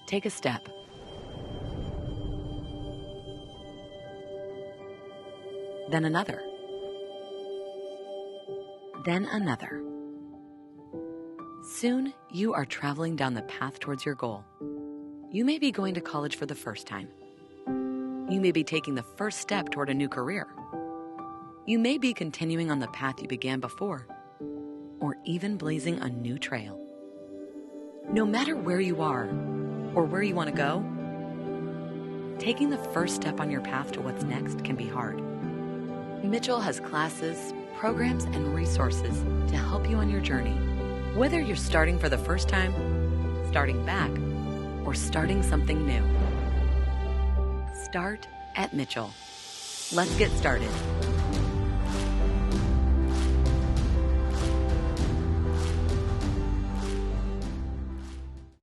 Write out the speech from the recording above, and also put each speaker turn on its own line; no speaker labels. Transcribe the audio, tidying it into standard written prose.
Take a step. Then another. Then another. Soon, you are traveling down the path towards your goal. You may be going to college for the first time. You may be taking the first step toward a new career. You may be continuing on the path you began before, or even blazing a new trail. No matter where you are or where you want to go, taking the first step on your path to what's next can be hard. Mitchell has classes, programs, and resources to help you on your journey. Whether you're starting for the first time, starting back, or starting something new. Start at Mitchell. Let's get started.